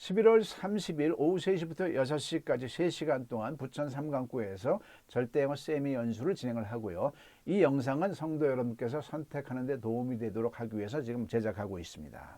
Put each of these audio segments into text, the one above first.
11월 30일 오후 3시부터 6시까지 3시간 동안 부천 삼강구에서 절대영어 세미 연수를 진행을 하고요. 이 영상은 성도 여러분께서 선택하는 데 도움이 되도록 하기 위해서 지금 제작하고 있습니다.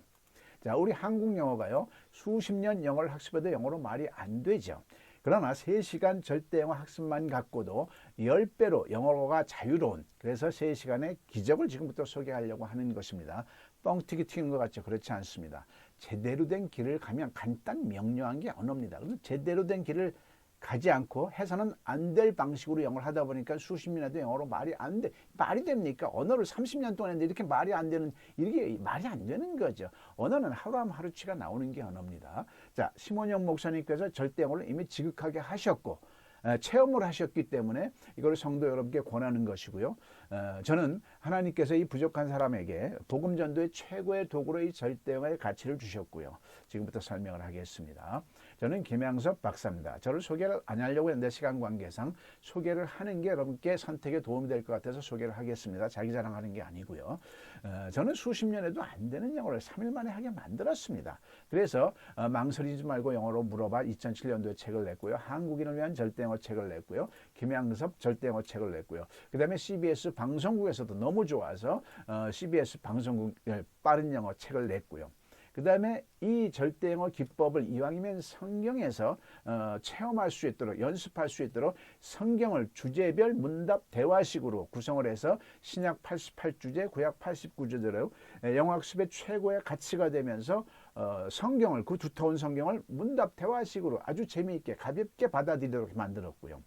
자, 우리 한국 영어가요. 수십 년 영어를 학습해도 영어로 말이 안 되죠. 그러나 3시간 절대영어 학습만 갖고도 10배로 영어가 자유로운, 그래서 3시간의 기적을 지금부터 소개하려고 하는 것입니다. 뻥튀기 튀는 것 같죠? 그렇지 않습니다. 제대로 된 길을 가면 간단 명료한 게 언어입니다. 그래서 제대로 된 길을 가지 않고 해서는 안 될 방식으로 영어를 하다 보니까 수십 년에도 영어로 말이 안 돼. 말이 됩니까? 언어를 30년 동안 했는데 이렇게 말이 안 되는, 이게 말이 안 되는 거죠. 언어는 하루치가 나오는 게 언어입니다. 자, 심원영 목사님께서 절대 영어를 이미 지극하게 하셨고, 체험을 하셨기 때문에 이걸 성도 여러분께 권하는 것이고요. 저는 하나님께서 이 부족한 사람에게 복음 전도의 최고의 도구로 이 절대영어의 가치를 주셨고요. 지금부터 설명을 하겠습니다. 저는 김양섭 박사입니다. 저를 소개를 안 하려고 했는데 시간 관계상 소개를 하는 게 여러분께 선택에 도움이 될 것 같아서 소개를 하겠습니다. 자기 자랑하는 게 아니고요. 저는 수십 년에도 안 되는 영어를 3일 만에 하게 만들었습니다. 그래서 망설이지 말고 영어로 물어봐 2007년도에 책을 냈고요. 한국인을 위한 절대영어 책을 냈고요. 김양섭 절대영어 책을 냈고요. 그 다음에 CBS 방송국에서도 너무 좋아서 CBS 방송국 빠른 영어 책을 냈고요. 그 다음에 이 절대영어 기법을 이왕이면 성경에서 체험할 수 있도록, 연습할 수 있도록 성경을 주제별 문답 대화식으로 구성을 해서 신약 88주제, 구약 89주제로 영어학습의 최고의 가치가 되면서 성경을, 그 두터운 성경을 문답 대화식으로 아주 재미있게 가볍게 받아들이도록 만들었고요.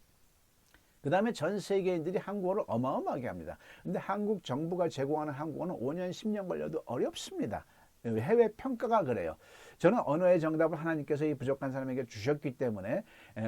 그 다음에 전 세계인들이 한국어를 어마어마하게 합니다. 근데 한국 정부가 제공하는 한국어는 5년, 10년 걸려도 어렵습니다. 해외 평가가 그래요. 저는 언어의 정답을 하나님께서 이 부족한 사람에게 주셨기 때문에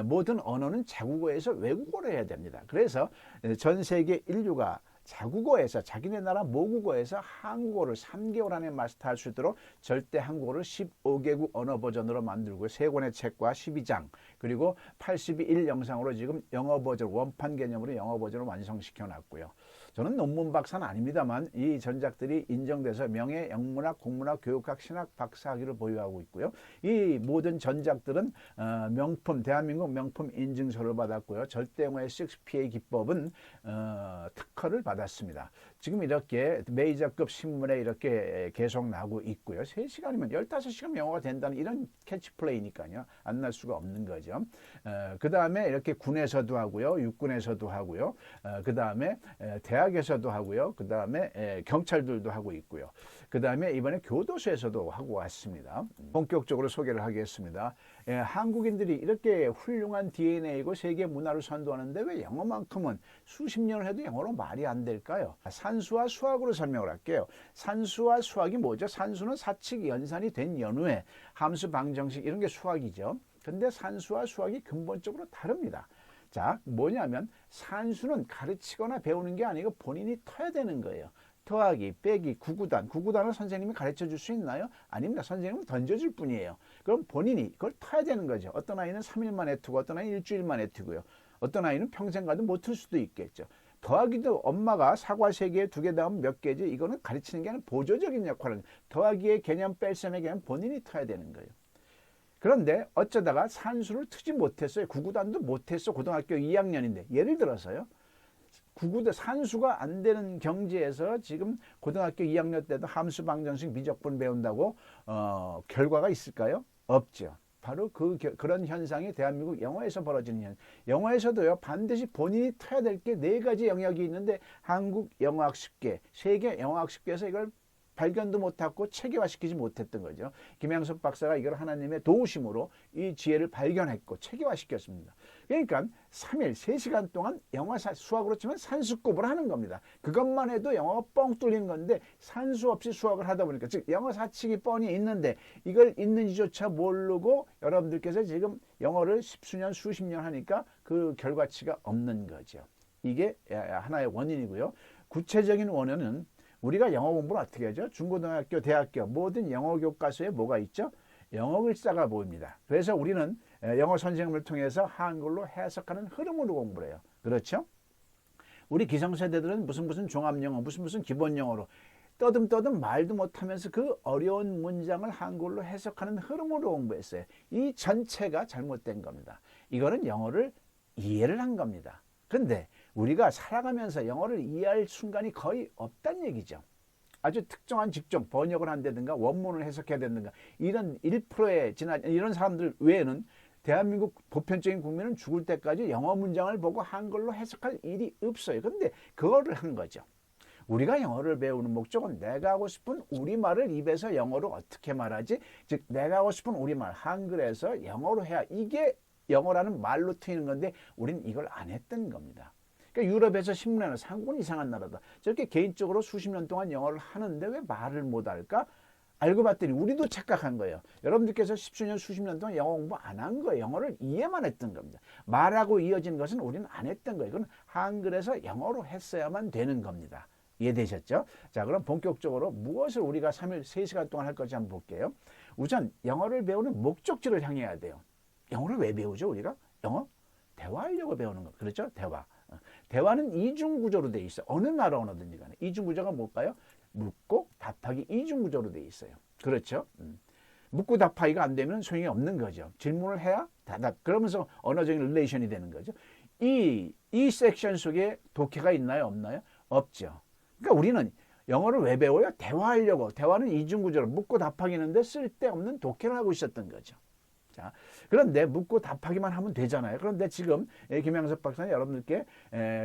모든 언어는 자국어에서 외국어로 해야 됩니다. 그래서 전 세계 인류가 자국어에서, 자기네 나라 모국어에서 한국어를 3개월 안에 마스터할 수 있도록 절대 한국어를 15개국 언어 버전으로 만들고 3권의 책과 12장 그리고 82일 영상으로 지금 영어 버전, 원판 개념으로 영어 버전을 완성시켜 놨고요. 저는 논문 박사는 아닙니다만 이 전작들이 인정돼서 명예, 영문학, 국문학, 교육학, 신학 박사학위를 보유하고 있고요. 이 모든 전작들은 명품, 대한민국 명품 인증서를 받았고요. 절대영어의 6PA 기법은 특허를 받았습니다. 지금 이렇게 메이저급 신문에 이렇게 계속 나오고 있고요. 3시간이면 15시간 영어가 된다는 이런 캐치플레이니까요. 안 날 수가 없는 거죠. 그 다음에 이렇게 군에서도 하고요. 육군에서도 하고요. 그 다음에 대학에서도 하고요. 그 다음에 경찰들도 하고 있고요. 그 다음에 이번에 교도소에서도 하고 왔습니다. 본격적으로 소개를 하겠습니다. 한국인들이 이렇게 훌륭한 DNA이고 세계 문화를 선도하는데 왜 영어만큼은 수십 년을 해도 영어로 말이 안 될까요? 산수와 수학으로 설명을 할게요. 산수와 수학이 뭐죠? 산수는 사칙 연산이 된 연후에 함수 방정식 이런 게 수학이죠. 근데 산수와 수학이 근본적으로 다릅니다. 자, 뭐냐면 산수는 가르치거나 배우는 게 아니고 본인이 터야 되는 거예요. 더하기, 빼기, 구구단을 선생님이 가르쳐 줄 수 있나요? 아닙니다. 선생님은 던져줄 뿐이에요. 그럼 본인이 그걸 터야 되는 거죠. 어떤 아이는 3일 만에 트고 어떤 아이는 일주일 만에 트고요. 어떤 아이는 평생 가도 못 틀 수도 있겠죠. 더하기도 엄마가 사과 3개, 2개 다음 몇 개지? 이거는 가르치는 게 아니라 보조적인 역할을, 더하기의 개념, 뺄셈의 개념 본인이 터야 되는 거예요. 그런데 어쩌다가 산수를 트지 못했어요. 구구단도 못했어. 고등학교 2학년인데. 예를 들어서요. 산수가 안 되는 경지에서 지금 고등학교 2학년 때도 함수 방정식 미적분 배운다고 결과가 있을까요? 없죠. 바로 그런 현상이 대한민국 영어에서 벌어지는 현. 영어에서도요. 반드시 본인이 터야 될 게 4가지 영역이 있는데 한국 영어학습계, 세계 영어학습계에서 이걸 발견도 못하고 체계화시키지 못했던 거죠. 김양섭 박사가 이걸 하나님의 도우심으로 이 지혜를 발견했고 체계화시켰습니다. 그러니까 3일, 3시간 동안 영어, 수학으로 치면 산수급을 하는 겁니다. 그것만 해도 영어가 뻥 뚫리는 건데 산수 없이 수학을 하다 보니까, 즉 영어 사칙이 뻔히 있는데 이걸 있는지조차 모르고 여러분들께서 지금 영어를 십수년, 수십 년 하니까 그 결과치가 없는 거죠. 이게 하나의 원인이고요. 구체적인 원인은 우리가 영어 공부를 어떻게 하죠? 중고등학교, 대학교 모든 영어 교과서에 뭐가 있죠? 영어 글자가 보입니다. 그래서 우리는 영어 선생님을 통해서 한글로 해석하는 흐름으로 공부를 해요. 그렇죠? 우리 기성세대들은 무슨 종합영어, 무슨 기본영어로 떠듬떠듬 말도 못하면서 그 어려운 문장을 한글로 해석하는 흐름으로 공부했어요. 이 전체가 잘못된 겁니다. 이거는 영어를 이해를 한 겁니다. 근데 우리가 살아가면서 영어를 이해할 순간이 거의 없다는 얘기죠. 아주 특정한 직종, 번역을 한다든가 원문을 해석해야 된다든가 이런 1%에 지난 이런 사람들 외에는 대한민국 보편적인 국민은 죽을 때까지 영어 문장을 보고 한글로 해석할 일이 없어요. 근데 그거를 한 거죠. 우리가 영어를 배우는 목적은 내가 하고 싶은 우리말을 입에서 영어로 어떻게 말하지? 즉 내가 하고 싶은 우리말 한글에서 영어로 해야 이게 영어라는 말로 트이는 건데 우린 이걸 안 했던 겁니다. 그러니까 유럽에서 10년을 상권 이상한 나라다. 저렇게 개인적으로 수십 년 동안 영어를 하는데 왜 말을 못할까? 알고 봤더니 우리도 착각한 거예요. 여러분들께서 십수년 수십 년 동안 영어 공부 안 한 거예요. 영어를 이해만 했던 겁니다. 말하고 이어지는 것은 우리는 안 했던 거예요. 이건 한글에서 영어로 했어야만 되는 겁니다. 이해되셨죠? 자, 그럼 본격적으로 무엇을 우리가 3일 3시간 동안 할 건지 한번 볼게요. 우선 영어를 배우는 목적지를 향해야 돼요. 영어를 왜 배우죠, 우리가? 영어? 대화하려고 배우는 거. 그렇죠? 대화. 대화는 이중구조로 돼 있어요. 어느 나라 언어든지 간에. 이중구조가 뭘까요? 묻고 답하기 이중구조로 돼 있어요. 그렇죠? 묻고 답하기가 안 되면 소용이 없는 거죠. 질문을 해야 대답. 그러면서 언어적인 릴레이션이 되는 거죠. 이 섹션 속에 독해가 있나요? 없나요? 없죠. 그러니까 우리는 영어를 왜 배워요? 대화하려고. 대화는 이중구조로 묻고 답하기는데 쓸데없는 독해를 하고 있었던 거죠. 자, 그런데 묻고 답하기만 하면 되잖아요. 그런데 지금 김양섭 박사는 여러분들께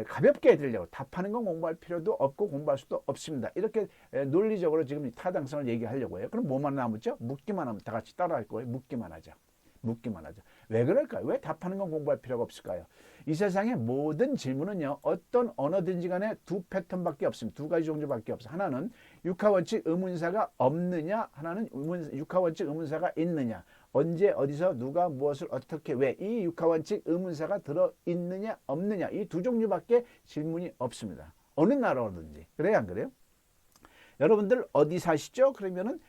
가볍게 해드리려고 답하는 건 공부할 필요도 없고 공부할 수도 없습니다. 이렇게 논리적으로 지금 타당성을 얘기하려고 해요. 그럼 뭐만 남았죠? 묻기만 하면 다 같이 따라할 거예요. 묻기만 하자. 묻기만 하자. 왜 그럴까요? 왜 답하는 건 공부할 필요가 없을까요? 이 세상의 모든 질문은요. 어떤 언어든지 간에 두 패턴밖에 없습니다. 두 가지 종류밖에 없어요. 하나는 육하원칙 의문사가 없느냐. 하나는 육하원칙 의문사가 있느냐. 언제 어디서 누가 무엇을 어떻게 왜 이 육하원칙 의문사가 들어있느냐 없느냐 이 두 종류밖에 질문이 없습니다. 어느 나라든지. 그래요 안 그래요? 여러분들 어디 사시죠? 그러면은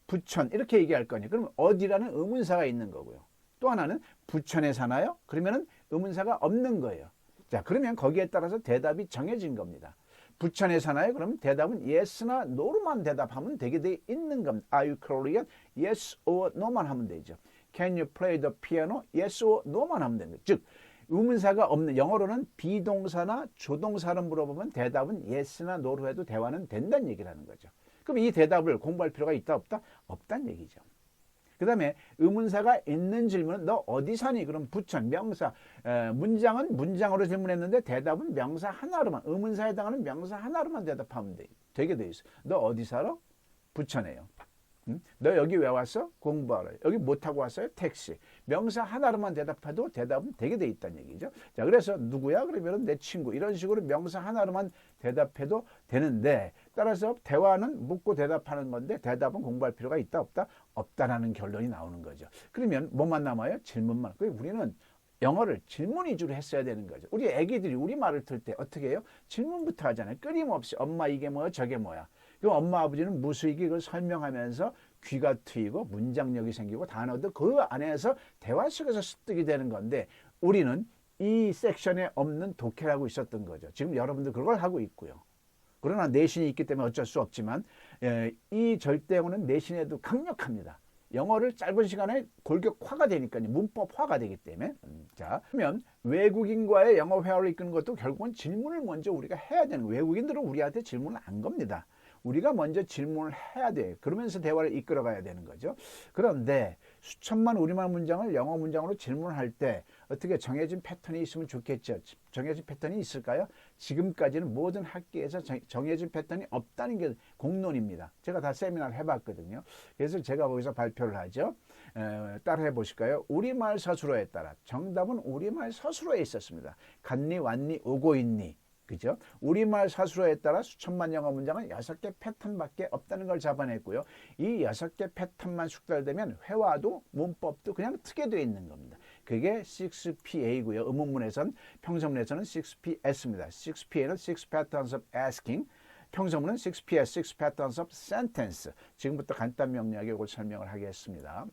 부천 이렇게 얘기할 거니 그러면 어디라는 의문사가 있는 거고요. 또 하나는 부천에 사나요? 그러면은 의문사가 없는 거예요. 자, 그러면 거기에 따라서 대답이 정해진 겁니다. 부천에 사나요? 그러면 대답은 yes나 no로만 대답하면 되게 돼 있는 겁니다. Are you Korean? Yes or no만 하면 되죠. Can you play the piano? Yes or no만 하면 되는 거죠. 즉 의문사가 없는 영어로는 비동사나 조동사를 물어보면 대답은 yes나 no로 해도 대화는 된다는 얘기를 하는 거죠. 그럼 이 대답을 공부할 필요가 있다 없다? 없다는 얘기죠. 그 다음에 의문사가 있는 질문은 너 어디 사니? 그럼 부천, 명사. 문장은 문장으로 질문했는데 대답은 명사 하나로만 의문사에 해당하는 명사 하나로만 대답하면 되게 돼 있어. 너 어디 살아? 부천에요. 응? 너 여기 왜 왔어? 공부하러. 여기 뭐 타고 왔어요? 택시. 명사 하나로만 대답해도 대답은 되게 돼 있다는 얘기죠. 자, 그래서 누구야? 그러면 내 친구. 이런 식으로 명사 하나로만 대답해도 되는데 따라서 대화는 묻고 대답하는 건데 대답은 공부할 필요가 있다 없다? 없다라는 결론이 나오는 거죠. 그러면 뭐만 남아요? 질문만. 그래서 우리는 영어를 질문 위주로 했어야 되는 거죠. 우리 애기들이 우리 말을 틀 때 어떻게 해요? 질문부터 하잖아요. 끊임없이 엄마 이게 뭐야 저게 뭐야. 그럼 엄마 아버지는 무수익이 그걸 설명하면서 귀가 트이고 문장력이 생기고 단어도 그 안에서 대화 속에서 습득이 되는 건데 우리는 이 섹션에 없는 독해라고 있었던 거죠. 지금 여러분들 그걸 하고 있고요. 그러나 내신이 있기 때문에 어쩔 수 없지만 이 절대어는 내신에도 강력합니다. 영어를 짧은 시간에 골격화가 되니까요. 문법화가 되기 때문에. 자, 그러면 외국인과의 영어 회화를 이끄는 것도 결국은 질문을 먼저 우리가 해야 되는 거예요. 외국인들은 우리한테 질문을 안 겁니다. 우리가 먼저 질문을 해야 돼요. 그러면서 대화를 이끌어 가야 되는 거죠. 그런데 수천만 우리말 문장을 영어 문장으로 질문할 때 어떻게 정해진 패턴이 있으면 좋겠죠. 정해진 패턴이 있을까요? 지금까지는 모든 학계에서 정해진 패턴이 없다는 게 공론입니다. 제가 다 세미나를 해봤거든요. 그래서 제가 거기서 발표를 하죠. 따라해 보실까요? 우리말 서술어에 따라 정답은 우리말 서술어에 있었습니다. 갔니 왔니 오고 있니. 그죠? 우리말 사술어에 따라 수천만 영어 문장은 6개 패턴밖에 없다는 걸 잡아냈고요. 이 6개 패턴만 숙달되면 회화도 문법도 그냥 트게 되어 있는 겁니다. 그게 6PA고요. 의문문에선 평서문에서는 6PS입니다. 6PA는 6 Patterns of Asking, 평서문은 6PS, 6 Patterns of Sentence. 지금부터 간단 명료하게 이걸 설명을 하겠습니다.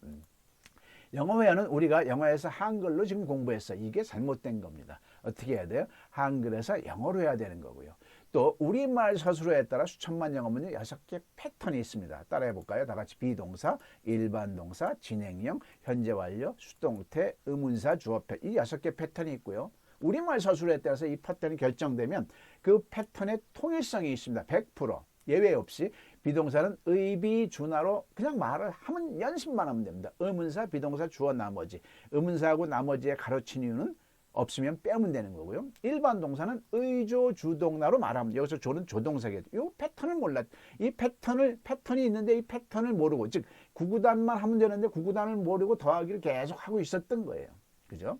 영어 회화는 우리가 영어에서 한글로 지금 공부했어. 이게 잘못된 겁니다. 어떻게 해야 돼요? 한글에서 영어로 해야 되는 거고요. 또 우리말 서술어에 따라 수천만 영어 문제 6개 패턴이 있습니다. 따라해 볼까요? 다 같이 비동사, 일반 동사, 진행형, 현재 완료, 수동태, 의문사, 주어패 이 6개 패턴이 있고요. 우리말 서술어에 따라서 이 패턴이 결정되면 그 패턴의 통일성이 있습니다. 100% 예외 없이 비동사는 의비준하로 그냥 말을 하면 연습만 하면 됩니다. 의문사, 비동사, 주어, 나머지. 의문사하고 나머지에 가로친 이유는 없으면 빼면 되는 거고요. 일반 동사는 의조, 주동나로 말하면 여기서 조는 조동사겠죠. 이 패턴을 몰랐. 이 패턴이 있는데 이 패턴을 모르고 즉 구구단만 하면 되는데 구구단을 모르고 더하기를 계속 하고 있었던 거예요. 그죠?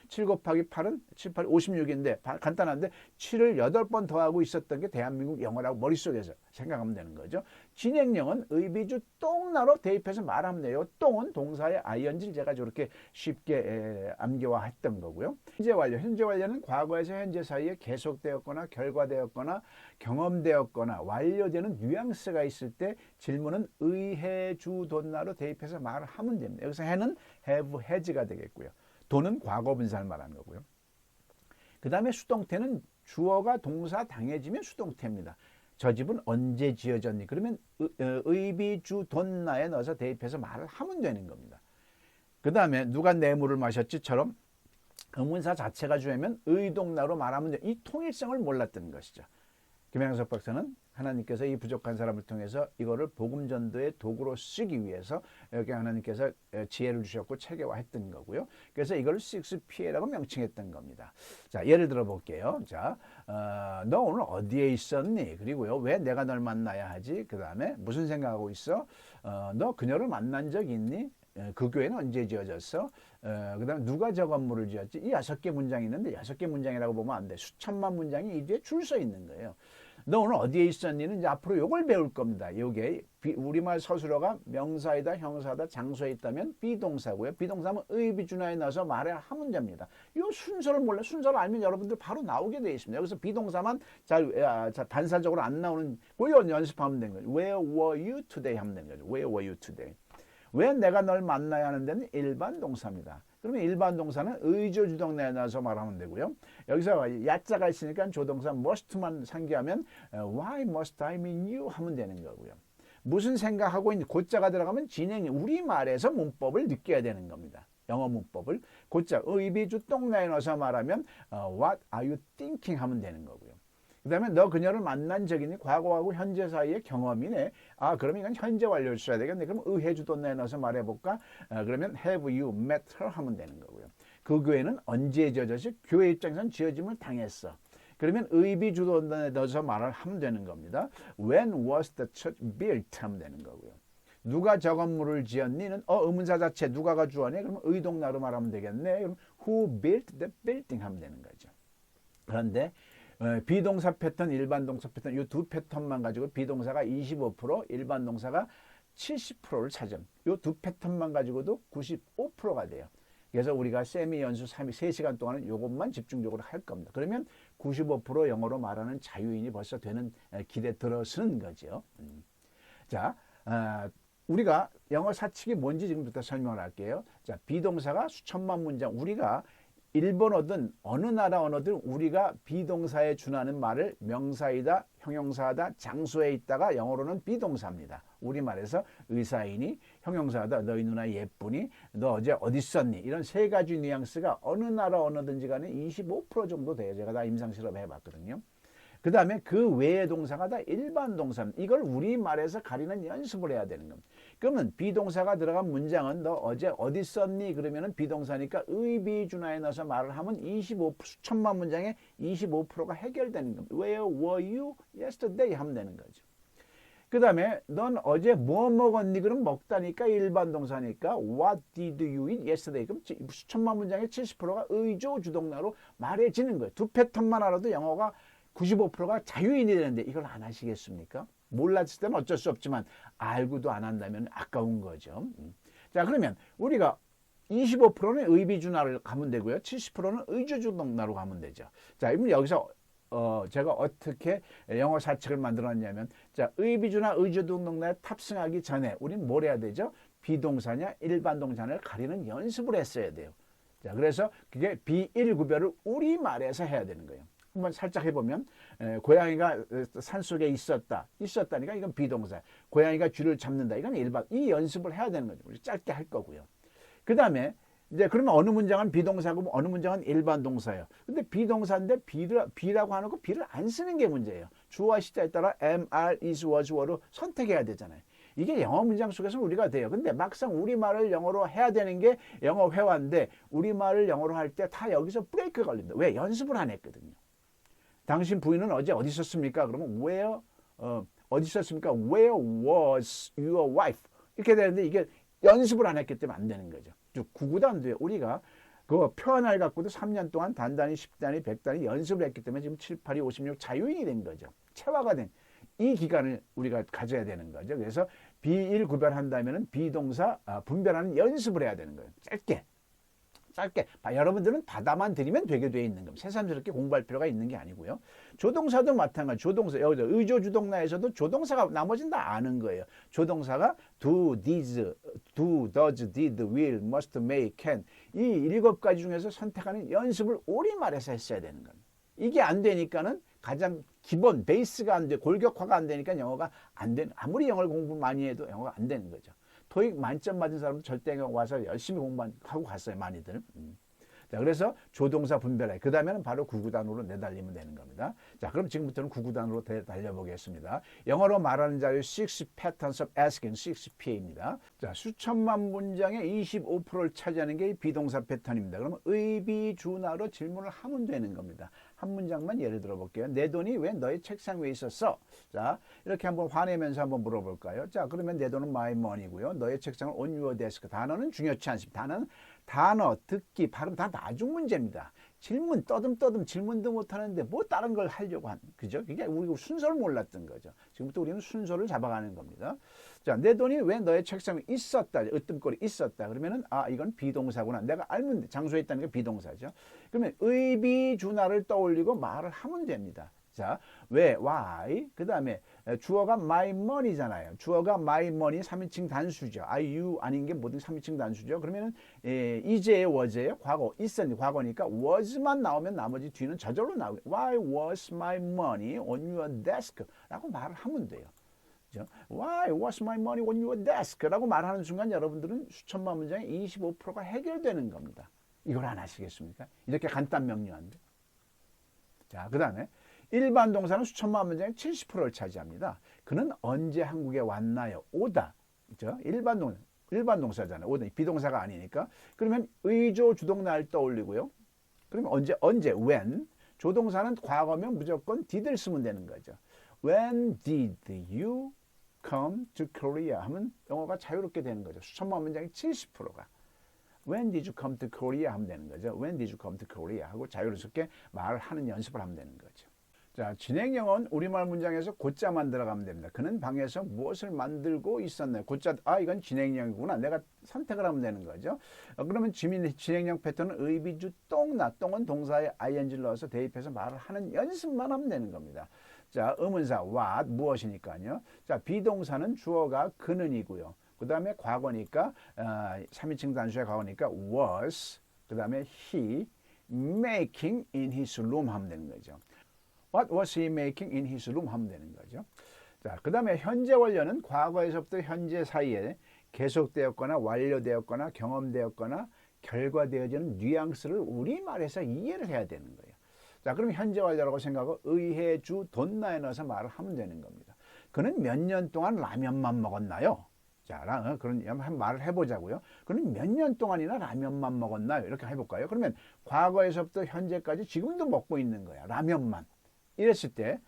7 곱하기 8은 7, 8, 56인데 간단한데 7을 8번 더하고 있었던 게 대한민국 영어라고 머릿속에서 생각하면 되는 거죠. 진행형은 의비주 똥나로 대입해서 말하면 돼요. 똥은 동사의 ing를 제가 저렇게 쉽게 암기화했던 거고요. 현재 완료. 현재 완료는 과거에서 현재 사이에 계속되었거나 결과되었거나 경험되었거나 완료되는 뉘앙스가 있을 때 질문은 의해주돈나로 대입해서 말을 하면 됩니다. 여기서 해는 have, has가 되겠고요. 도는 과거 분사를 말하는 거고요. 그 다음에 수동태는 주어가 동사 당해지면 수동태입니다. 저 집은 언제 지어졌니? 그러면 의비주돈나에 넣어서 대입해서 말을 하면 되는 겁니다. 그 다음에 누가 내 물을 마셨지처럼 의문사 자체가 주어면 의동나로 말하면 돼. 이 통일성을 몰랐던 것이죠. 김양석 박사는 하나님께서 이 부족한 사람을 통해서 이거를 복음 전도의 도구로 쓰기 위해서 여기 하나님께서 지혜를 주셨고 체계화했던 거고요. 그래서 이걸 6P라고 명칭했던 겁니다. 자, 예를 들어 볼게요. 자, 너 오늘 어디에 있었니? 그리고요, 왜 내가 널 만나야 하지? 그 다음에 무슨 생각하고 있어? 너 그녀를 만난 적 있니? 그 교회는 언제 지어졌어? 그 다음에 누가 저 건물을 지었지? 이 6개 문장이 있는데 6개 문장이라고 보면 안 돼. 수천만 문장이 이 뒤에 줄 서 있는 거예요. 너 오늘 어디에 있었니는 이제 앞으로 요걸 배울 겁니다. 요게 우리말 서술어가 명사이다, 형사다, 장소에 있다면 비동사고요. 비동사는 의비준하에 넣어서 말해야 하면 됩니다. 요 순서를 몰라. 순서를 알면 여러분들 바로 나오게 되어 있습니다. 여기서 비동사만 잘 반사적으로 안 나오는 거 연습하면 되는 거죠. Where were you today 하면 되는 거죠. Where were you today? 왜 내가 널 만나야 하는 데는 일반 동사입니다. 그러면 일반 동사는 의조 주동나에 넣어서 말하면 되고요. 여기서 야자가 있으니까 조동사 must만 상기하면 why must I mean you 하면 되는 거고요. 무슨 생각하고 있는 고자가 들어가면 진행이 우리말에서 문법을 느껴야 되는 겁니다. 영어 문법을 고자 의비주 똥나에 넣어서 말하면 what are you thinking 하면 되는 거고요. 그 다음에 너 그녀를 만난 적이니 과거하고 현재 사이의 경험이네. 아, 그러면 이건 현재 완료를 써야 되겠네. 그럼 의해주돈나에 넣어서 말해볼까? 그러면 have you met her 하면 되는 거고요. 그 교회는 언제 지어졌지? 교회 입장에서는 지어짐을 당했어. 그러면 의비주돈나에 넣어서 말을 하면 되는 겁니다. When was the church built? 하면 되는 거고요. 누가 저 건물을 지었니는 의문사 자체 누가가 주어네. 그러면 의동나로 말하면 되겠네. 그럼 who built the building 하면 되는 거죠. 그런데 비동사 패턴, 일반 동사 패턴 이 두 패턴만 가지고 비동사가 25%, 일반 동사가 70%를 차지함. 이 두 패턴만 가지고도 95%가 돼요. 그래서 우리가 세미 연수 3시간 동안은 이것만 집중적으로 할 겁니다. 그러면 95% 영어로 말하는 자유인이 벌써 되는 길에 들어서는 거죠. 자, 우리가 영어 사칙이 뭔지 지금부터 설명을 할게요. 자, 비동사가 수천만 문장 우리가 일본어든 어느 나라 언어든 우리가 비동사에 준하는 말을 명사이다, 형용사다, 장소에 있다가 영어로는 비동사입니다. 우리말에서 의사이니, 형용사다, 너희 누나 예쁘니, 너 어제 어디 있었니? 이런 세 가지 뉘앙스가 어느 나라 언어든지 간에 25% 정도 돼요. 제가 다 임상실험 해봤거든요. 그 다음에 그 외의 동사가 다 일반 동사입니다. 이걸 우리말에서 가리는 연습을 해야 되는 겁니다. 그러면 비동사가 들어간 문장은 너 어제 어디 있었니? 그러면은 비동사니까 의비준하에 넣어서 말을 하면 25 수천만 문장에 25%가 해결되는 겁니다. Where were you yesterday? 하면 되는 거죠. 그 다음에 넌 어제 뭐 먹었니? 그럼 먹다니까 일반 동사니까 What did you eat yesterday? 그럼 수천만 문장의 70%가 의조 주동나로 말해지는 거예요. 두 패턴만 알아도 영어가 95%가 자유인이 되는데 이걸 안 하시겠습니까? 몰랐을 때는 어쩔 수 없지만 알고도 안 한다면 아까운 거죠. 자, 그러면 우리가 25%는 의비준하를 가면 되고요. 70%는 의조주동나로 가면 되죠. 자, 그럼 여기서 제가 어떻게 영어 사칙을 만들었냐면 자, 의비준하 의조주동나에 탑승하기 전에 우리는 뭘 해야 되죠? 비동사냐 일반 동사냐를 가리는 연습을 했어야 돼요. 자, 그래서 그게 비일 구별을 우리말에서 해야 되는 거예요. 한번 살짝 해보면 고양이가 산속에 있었다니까 이건 비동사. 고양이가 쥐를 잡는다 이건 일반. 이 연습을 해야 되는 거죠. 우리 짧게 할 거고요. 그 다음에 이제 그러면 어느 문장은 비동사고 어느 문장은 일반 동사예요. 근데 비동사인데 비라고 하는 거 비를 안 쓰는 게 문제예요. 주어와 시자에 따라 am, are, is, was, were로 선택해야 되잖아요. 이게 영어 문장 속에서 우리가 돼요. 근데 막상 우리말을 영어로 해야 되는 게 영어 회화인데 우리말을 영어로 할 때 다 여기서 브레이크 걸린다. 왜? 연습을 안 했거든요. 당신 부인은 어제 어디 있었습니까? 그러면 where 어디 있었습니까? Where was your wife? 이렇게 되는데 이게 연습을 안 했기 때문에 안 되는 거죠. 즉 구구단도에 우리가 그 표현을 갖고도 3년 동안 단단히 10단위 100단위 연습을 했기 때문에 지금 7, 8, 2, 56 자유인이 된 거죠. 체화가 된 이 기간을 우리가 가져야 되는 거죠. 그래서 비일 구별한다면 비동사 분별하는 연습을 해야 되는 거예요. 짧게. 여러분들은 받아만 들이면 되게 돼 있는 겁니다. 새삼스럽게 공부할 필요가 있는 게 아니고요. 조동사도 마찬가지. 조동사 여기서 의조 주동사에서도 조동사가 나머지는 다 아는 거예요. 조동사가 do, does, did, will, must, may, can 이 7가지 중에서 선택하는 연습을 우리말에서 했어야 되는 겁니다. 이게 안 되니까는 가장 기본 베이스가 안 돼, 골격화가 안 되니까 영어가 안 되는. 아무리 영어를 공부 많이 해도 영어가 안 되는 거죠. 토익 만점 맞은 사람도 절대 와서 열심히 공부하고 갔어요. 많이들. 자, 그래서 조동사 분별해. 그 다음에는 바로 구구단으로 내달리면 되는 겁니다. 자, 그럼 지금부터는 구구단으로 달려보겠습니다. 영어로 말하는 자유 6 Patterns of Asking, 6PA입니다. 자, 수천만 문장의 25%를 차지하는 게 이 비동사 패턴입니다. 그러면 의비주나로 질문을 하면 되는 겁니다. 한 문장만 예를 들어 볼게요. 내 돈이 왜 너의 책상 위에 있었어? 자, 이렇게 한번 화내면서 한번 물어볼까요? 자, 그러면 내 돈은 my money고요. 너의 책상은 on your desk. 단어는 중요치 않습니다. 단어, 듣기, 발음 다 나중 문제입니다. 질문, 떠듬 질문도 못하는데 뭐 다른 걸 하려고 하는, 그죠? 이게 우리가 순서를 몰랐던 거죠. 지금부터 우리는 순서를 잡아가는 겁니다. 자, 내 돈이 왜 너의 책상에 있었다, 으뜸거리 있었다. 그러면은, 이건 비동사구나. 내가 알면 돼. 장소에 있다는 게 비동사죠. 그러면 의비주나를 떠올리고 말을 하면 됩니다. 자, 왜, why, 그 다음에 주어가 my money잖아요. 주어가 my money 3인칭 단수죠. I, you 아닌 게 모든 3인칭 단수죠. 그러면은 is예요, was예요? 과거, 있었니 과거니까 was만 나오면 나머지 뒤는 저절로 나오고 why was my money on your desk? 라고 말을 하면 돼요. 그죠? Why was my money on your desk? 라고 말하는 순간 여러분들은 수천만 문장의 25%가 해결되는 겁니다. 이걸 안 하시겠습니까? 이렇게 간단 명료한데. 자, 그 다음에 일반 동사는 수천만 문장의 70%를 차지합니다. 그는 언제 한국에 왔나요? 오다. 그죠? 일반 동사잖아요. 오다. 비동사가 아니니까. 그러면 의조 주동사를 떠올리고요. 그러면 언제? when. 조동사는 과거면 무조건 did를 쓰면 되는 거죠. When did you come to Korea? 하면 영어가 자유롭게 되는 거죠. 수천만 문장의 70%가. When did you come to Korea? 하면 되는 거죠. When did you come to Korea? 하고 자유롭게 말을 하는 연습을 하면 되는 거죠. 자, 진행형은 우리말 문장에서 고자만 들어가면 됩니다. 그는 방에서 무엇을 만들고 있었나요? 고자, 이건 진행형이구나. 내가 선택을 하면 되는 거죠. 그러면 진행형 패턴은 의비주 똥나. 똥은 동사에 ing를 넣어서 대입해서 말을 하는 연습만 하면 되는 겁니다. 자, 의문사 what, 무엇이니까요. 자, 비동사는 주어가 그는이고요. 그 다음에 과거니까 3인칭 단수의 과거니까 was, 그 다음에 he making in his room 하면 되는 거죠. What was he making in his room 하면 되는 거죠. 자, 그 다음에 현재 완료는 과거에서부터 현재 사이에 계속되었거나 완료되었거나 경험되었거나 결과되어지는 뉘앙스를 우리말에서 이해를 해야 되는 거예요. 자, 그럼 현재 완료라고 생각하고 의해 주 돈나에 넣어서 말을 하면 되는 겁니다. 그는 몇 년 동안 라면만 먹었나요? 자, 그런 말을 해보자고요. 그는 몇 년 동안이나 라면만 먹었나요? 이렇게 해볼까요? 그러면 과거에서부터 현재까지 지금도 먹고 있는 거야. 라면만. 이랬을 때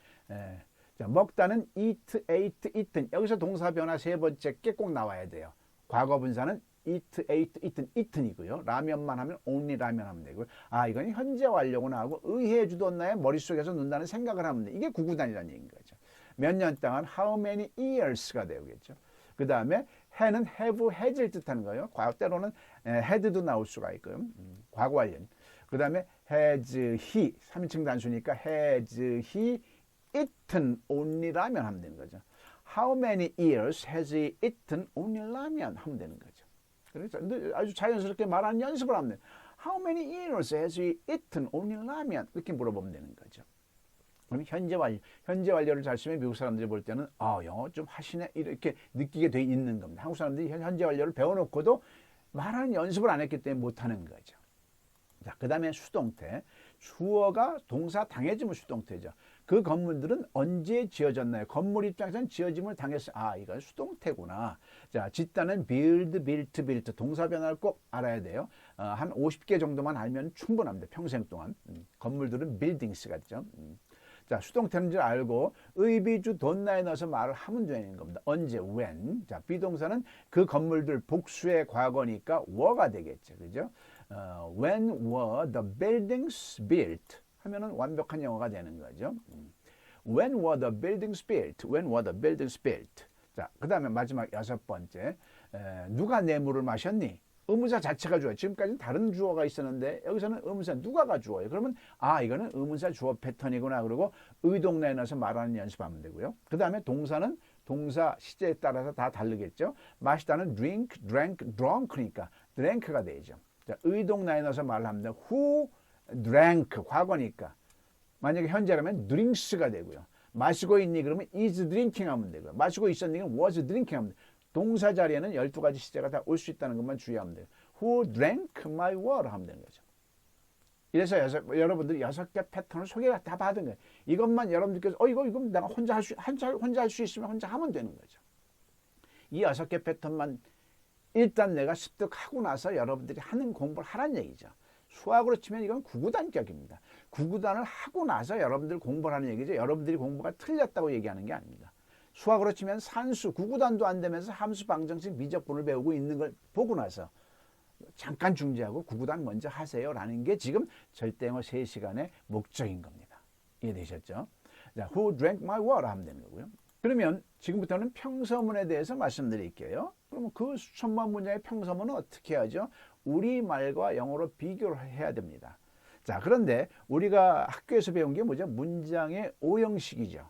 자, 먹다는 eat, ate, eaten. 여기서 동사 변화 세 번째 게 꼭 나와야 돼요. 과거 분사는 eat, ate, eaten, eaten이고요. 라면만 하면 only 라면 하면 되고요. 이건 현재 완료구나 하고 의해 주던나의 머릿속에서 논다는 생각을 하면 돼. 이게 구구단이라는 얘기인 거죠. 몇 년 동안 how many years가 되겠죠. 그 다음에 해는 have, has를 뜻하는 거예요. 때로는 had도 나올 수가 있고요. 과거 완료. 그 다음에 has he, 3인칭 단수니까 has he eaten only 라면 하면 되는 거죠. How many years has he eaten only 라면? 하면 되는 거죠. 그래서 아주 자연스럽게 말하는 연습을 하면 돼요. How many years has he eaten only 라면? 이렇게 물어보면 되는 거죠. 그럼 현재 완료를 잘 쓰면 미국 사람들이 볼 때는 영어 좀 하시네 이렇게 느끼게 돼 있는 겁니다. 한국 사람들이 현재 완료를 배워놓고도 말하는 연습을 안 했기 때문에 못하는 거죠. 자, 그 다음에 수동태. 주어가 동사 당해지면 수동태죠. 그 건물들은 언제 지어졌나요? 건물 입장에서는 지어짐을 당했어요. 이건 수동태구나. 자, 짓다는 build, built. 동사 변화를 꼭 알아야 돼요. 한 50개 정도만 알면 충분합니다. 평생 동안. 건물들은 buildings 같죠. 자, 수동태인 줄 알고 의비주 돈나에 넣어서 말을 하면 되는 겁니다. 언제, when. 자, 비동사는 그 건물들 복수의 과거니까 were가 되겠죠. 그죠? When were the buildings built? 하면은 완벽한 영어가 되는 거죠. When were the buildings built? When were the buildings built? 자, 그 다음에 마지막 6번째. 누가 내 물을 마셨니? 의문사 자체가 주어요. 지금까지는 다른 주어가 있었는데 여기서는 의문사 누가가 주어예요. 그러면 이거는 의문사 주어 패턴이구나. 그리고 의동나에 넣어서 말하는 연습하면 되고요. 그 다음에 동사는 동사 시제에 따라서 다 다르겠죠. 마시다는 drink, drank, drunk니까 drink가 되죠. 자, 의동나에 넣어서 말을 합니다. Who drank 과거니까 만약에 현재라면 drinks가 되고요. 마시고 있니 그러면 is drinking 하면 되고요. 마시고 있었니 그러면 was drinking 하면 돼요. 동사 자리에는 12가지 시제가 다 올 수 있다는 것만 주의하면 돼요. Who drank my water 하면 되는 거죠. 이래서 여러분들이 6개 패턴을 소개가 다 받은 거예요. 이것만 여러분들께서 이거 내가 혼자 할 수 있으면 혼자 하면 되는 거죠. 이 6개 패턴만 일단 내가 습득하고 나서 여러분들이 하는 공부를 하란 얘기죠. 수학으로 치면 이건 구구단격입니다. 구구단을 하고 나서 여러분들 공부를 하는 얘기죠. 여러분들이 공부가 틀렸다고 얘기하는 게 아닙니다. 수학으로 치면 산수, 구구단도 안 되면서 함수, 방정식, 미적분을 배우고 있는 걸 보고 나서 잠깐 중지하고 구구단 먼저 하세요라는 게 지금 절대영어 3시간의 목적인 겁니다. 이해되셨죠? 자, Who drank my water 하면 되는 거고요. 그러면 지금부터는 평서문에 대해서 말씀드릴게요. 그러면 그 수천만 문장의 평서문은 어떻게 하죠? 우리말과 영어로 비교를 해야 됩니다. 자, 그런데 우리가 학교에서 배운 게 뭐죠? 문장의 5형식이죠.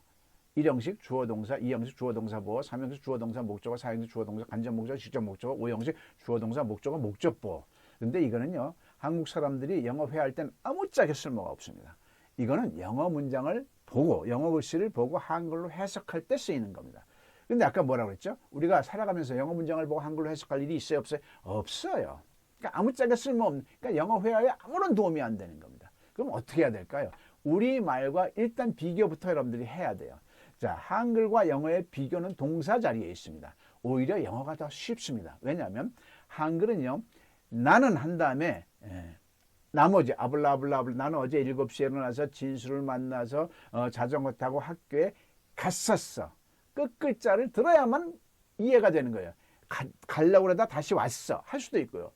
1형식 주어 동사, 2형식 주어 동사 보어, 3형식 주어 동사 목적어, 4형식 주어 동사 간접 목적어, 직접 목적어, 5형식 주어 동사 목적어, 목적 보어. 근데 이거는요, 한국 사람들이 영어 회화할 땐 아무짝에 쓸모가 없습니다. 이거는 영어 문장을 보고, 영어 글씨를 보고 한글로 해석할 때 쓰이는 겁니다. 근데 아까 뭐라고 그랬죠? 우리가 살아가면서 영어 문장을 보고 한글로 해석할 일이 있어요, 없어요? 없어요. 그러니까 아무짝에 쓸모없는, 그러니까 영어 회화에 아무런 도움이 안 되는 겁니다. 그럼 어떻게 해야 될까요? 우리말과 일단 비교부터 여러분들이 해야 돼요. 자, 한글과 영어의 비교는 동사 자리에 있습니다. 오히려 영어가 더 쉽습니다. 왜냐하면 한글은요, 나는 한 다음에 나머지 아블라블라블 나는 어제 7시에 일어나서 진수를 만나서 자전거 타고 학교에 갔었어. 끝글자를 들어야만 이해가 되는 거예요. 가려고 그러다 다시 왔어. 할 수도 있고요.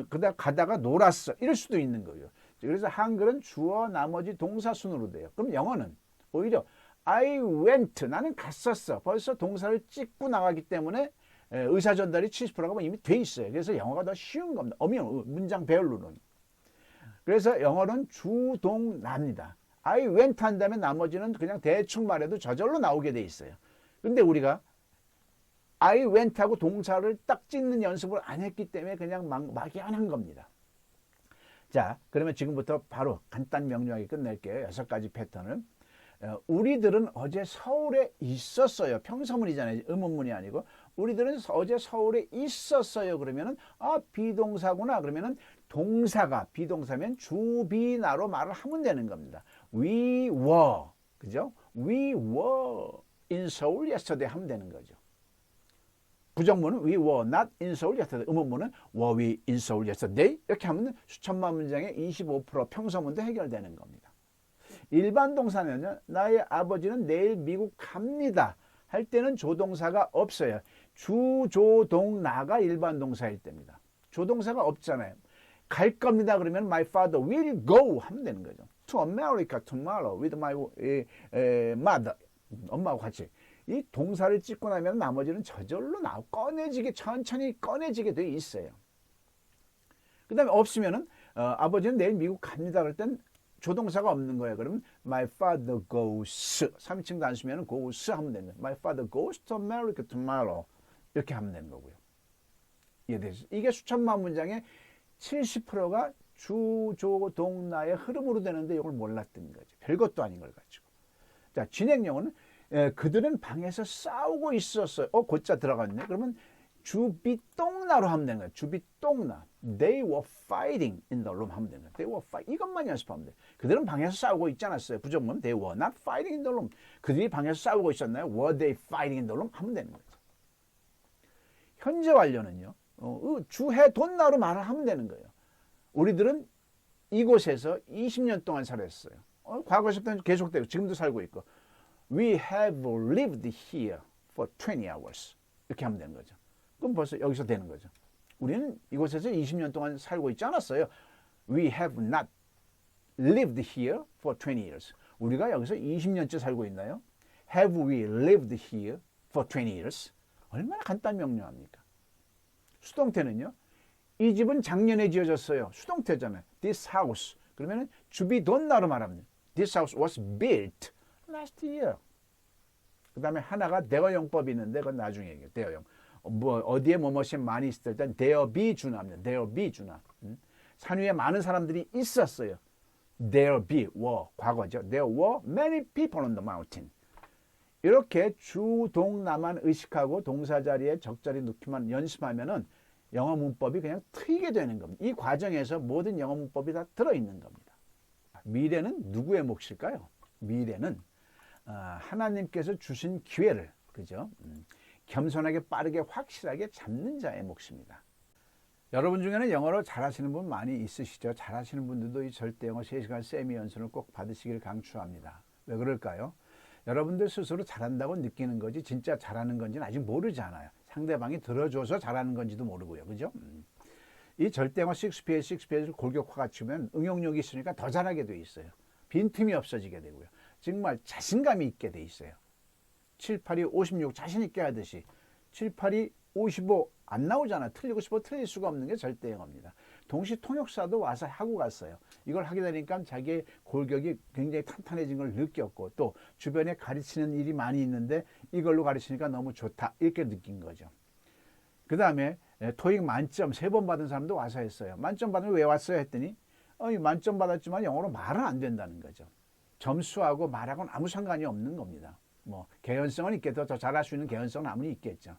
그러다 가다가 놀았어. 이럴 수도 있는 거예요. 그래서 한글은 주어 나머지 동사 순으로 돼요. 그럼 영어는 오히려 I went 나는 갔었어. 벌써 동사를 찍고 나가기 때문에 의사 전달이 70%가 이미 돼 있어요. 그래서 영어가 더 쉬운 겁니다. 문장 배열로는. 그래서 영어는 주동나입니다. I went 한 다음에 나머지는 그냥 대충 말해도 저절로 나오게 돼 있어요. 근데 우리가 I went 하고 동사를 딱 찍는 연습을 안 했기 때문에 그냥 막연한 겁니다. 자, 그러면 지금부터 바로 간단 명료하게 끝낼게요. 6가지 패턴을. 우리들은 어제 서울에 있었어요. 평서문이잖아요. 의문문이 아니고. 우리들은 어제 서울에 있었어요. 그러면은 비동사구나. 그러면은 동사가 비동사면 주비나로 말을 하면 되는 겁니다. We were. 그죠? We were in Seoul yesterday 하면 되는 거죠. 부정문은 we were not in Seoul yesterday. 의문문은 were we in Seoul yesterday? 이렇게 하면 수천만 문장의 25% 평서문도 해결되는 겁니다. 일반 동사는요, 나의 아버지는 내일 미국 갑니다 할 때는 조동사가 없어요. 주조동나가 일반 동사일 때입니다. 조동사가 없잖아요. 갈 겁니다 그러면 my father will go 하면 되는 거죠. To America tomorrow with my mother. 엄마하고 같이. 이 동사를 찍고 나면 나머지는 저절로 천천히 꺼내지게 돼 있어요. 그 다음에 없으면은 아버지는 내일 미국 갑니다 그럴 땐 조동사가 없는 거예요. 그러면 my father goes 3인칭 단수면 goes 하면 되는 거예요. My father goes to America tomorrow 이렇게 하면 되는 거고요. 이해되죠? 이게 수천만 문장의 70%가 주조동나의 흐름으로 되는데 이걸 몰랐던 거죠. 별것도 아닌 걸 가지고. 자, 진행형은 그들은 방에서 싸우고 있었어요. 곧자 들어갔네. 그러면 주비똥나로 하면 되는 거예요. 주비똥나. They were fighting in the room 하면 되는 거예요. They were fighting. 이것만 연습하면 돼요. 그들은 방에서 싸우고 있지 않았어요. 부정문. They were not fighting in the room. 그들이 방에서 싸우고 있었나요? Were they fighting in the room? 하면 되는 거죠. 현재 완료는요. 주해 돈나로 말을 하면 되는 거예요. 우리들은 이곳에서 20년 동안 살았어요. 과거 시부터 계속되고 지금도 살고 있고 We have lived here for 20 hours. 이렇게 하면 되는 거죠. 그럼 벌써 여기서 되는 거죠. 우리는 이곳에서 20년 동안 살고 있지 않았어요. We have not lived here for 20 years. 우리가 여기서 20년째 살고 있나요? Have we lived here for 20 years? 얼마나 간단 명료합니까? 수동태는요. 이 집은 작년에 지어졌어요. 수동태잖아요. This house. 그러면 주비돈나로 말합니다. This house was built last year. 그 다음에 하나가 대어용법이 있는데 그건 나중에 얘기해요. 대어용. 어디에 뭐뭇이 많이 있을 때 there be 준하입니다. there be 준하. 산 위에 많은 사람들이 있었어요. there be were 과거죠. There were many people on the mountain. 이렇게 주동나만 의식하고 동사 자리에 적절히 넣기만 연습하면은 영어 문법이 그냥 트이게 되는 겁니다. 이 과정에서 모든 영어 문법이 다 들어있는 겁니다. 미래는 누구의 몫일까요? 미래는 하나님께서 주신 기회를 그죠? 겸손하게 빠르게 확실하게 잡는 자의 몫입니다. 여러분 중에는 영어로 잘하시는 분 많이 있으시죠? 잘하시는 분들도 이 절대영어 3시간 세미 연수를 꼭 받으시길 강추합니다. 왜 그럴까요? 여러분들 스스로 잘한다고 느끼는 거지 진짜 잘하는 건지는 아직 모르잖아요. 상대방이 들어줘서 잘하는 건지도 모르고요. 그죠? 이 절대영어 6페이지를 골격화 갖추면 응용력이 있으니까 더 잘하게 돼 있어요. 빈틈이 없어지게 되고요. 정말 자신감이 있게 돼 있어요. 7, 8이 56 자신 있게 하듯이 7, 8이 55 안 나오잖아. 틀리고 싶어 틀릴 수가 없는 게 절대영어입니다. 동시 통역사도 와서 하고 갔어요. 이걸 하게 되니까 자기의 골격이 굉장히 탄탄해진 걸 느꼈고 또 주변에 가르치는 일이 많이 있는데 이걸로 가르치니까 너무 좋다 이렇게 느낀 거죠. 그 다음에 토익 만점 3번 받은 사람도 와서 했어요. 만점 받으면 왜 왔어요 했더니 만점 받았지만 영어로 말은 안 된다는 거죠. 점수하고 말하고는 아무 상관이 없는 겁니다. 뭐 개연성은 있겠죠. 더 잘할 수 있는 개연성은 아무리 있겠죠.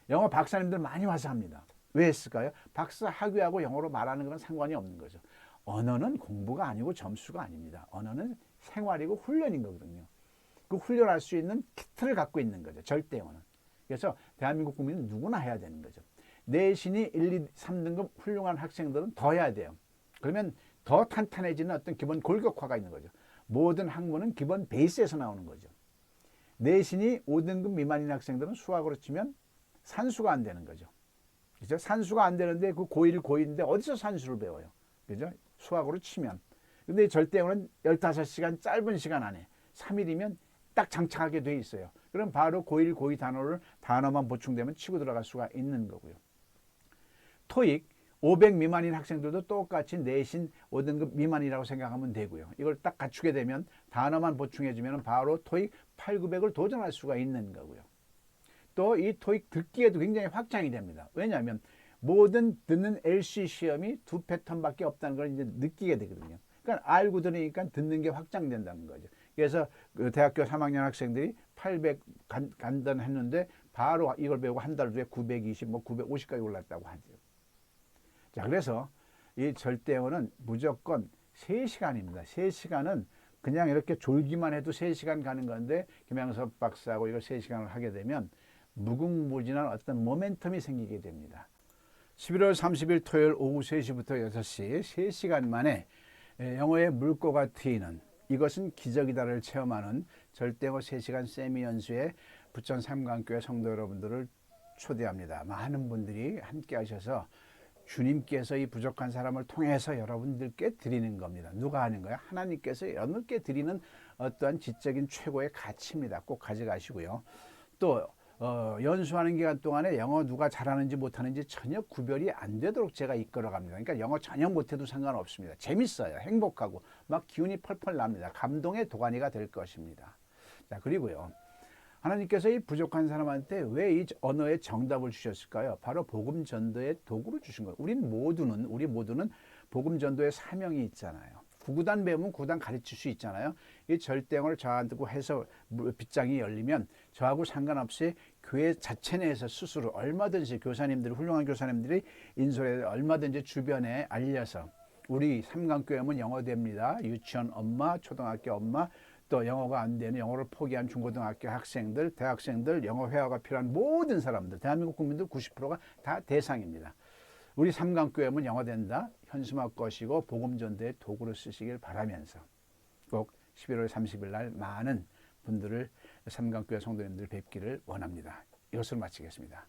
영어 박사님들 많이 와서 합니다. 왜 했을까요? 박사 학위하고 영어로 말하는 건 상관이 없는 거죠. 언어는 공부가 아니고 점수가 아닙니다. 언어는 생활이고 훈련인 거거든요. 그 훈련할 수 있는 키트를 갖고 있는 거죠. 절대 영어는. 그래서 대한민국 국민은 누구나 해야 되는 거죠. 내신이 1, 2, 3등급 훌륭한 학생들은 더 해야 돼요. 그러면 더 탄탄해지는 어떤 기본 골격화가 있는 거죠. 모든 학문은 기본 베이스에서 나오는 거죠. 내신이 5등급 미만인 학생들은 수학으로 치면 산수가 안 되는 거죠. 그죠? 산수가 안 되는데 그 고1인데 어디서 산수를 배워요? 그죠? 수학으로 치면. 근데 절대영어는 15시간 짧은 시간 안에 3일이면 딱 장착하게 돼 있어요. 그럼 바로 고1, 고2 단어만 보충되면 치고 들어갈 수가 있는 거고요. 토익 500 미만인 학생들도 똑같이 내신 5등급 미만이라고 생각하면 되고요. 이걸 딱 갖추게 되면 단어만 보충해주면 바로 토익 8, 900을 도전할 수가 있는 거고요. 또 이 토익 듣기에도 굉장히 확장이 됩니다. 왜냐하면 모든 듣는 LC 시험이 2 패턴밖에 없다는 걸 이제 느끼게 되거든요. 그러니까 알고 들으니까 듣는 게 확장된다는 거죠. 그래서 그 대학교 3학년 학생들이 800 간단했는데 바로 이걸 배우고 한 달 뒤에 920, 950까지 올랐다고 하죠. 자, 그래서 이 절대영어는 무조건 3시간입니다. 3시간은 그냥 이렇게 졸기만 해도 3시간 가는 건데 김양섭 박사하고 이걸 3시간을 하게 되면 무궁무진한 어떤 모멘텀이 생기게 됩니다. 11월 30일 토요일 오후 3시부터 6시 3시간 만에 영어의 물꼬가 트이는 이것은 기적이다를 체험하는 절대영어 3시간 세미 연수에 부천 삼강교회 성도 여러분들을 초대합니다. 많은 분들이 함께 하셔서 주님께서 이 부족한 사람을 통해서 여러분들께 드리는 겁니다. 누가 하는 거야? 하나님께서 여러분께 드리는 어떠한 지적인 최고의 가치입니다. 꼭 가져가시고요. 또 연수하는 기간 동안에 영어 누가 잘하는지 못하는지 전혀 구별이 안 되도록 제가 이끌어갑니다. 그러니까 영어 전혀 못해도 상관없습니다. 재밌어요. 행복하고 막 기운이 펄펄 납니다. 감동의 도가니가 될 것입니다. 자, 그리고요. 하나님께서 이 부족한 사람한테 왜 이 언어의 정답을 주셨을까요? 바로 복음 전도의 도구를 주신 거예요. 우리 모두는 복음 전도의 사명이 있잖아요. 구구단 배우면 구구단 가르칠 수 있잖아요. 이 절대어를 저하고 해서 빗장이 열리면 저하고 상관없이 교회 자체 내에서 스스로 얼마든지 훌륭한 교사님들이 인솔에 얼마든지 주변에 알려서 우리 삼강교회면 영어 됩니다. 유치원 엄마, 초등학교 엄마, 또 영어가 안 되는 영어를 포기한 중고등학교 학생들, 대학생들, 영어 회화가 필요한 모든 사람들, 대한민국 국민들 90%가 다 대상입니다. 우리 삼강교회면 영어 된다. 현수막 것이고 복음전도의 도구로 쓰시길 바라면서 꼭 11월 30일 날 많은 분들을 삼강교회 성도님들 뵙기를 원합니다. 이것으로 마치겠습니다.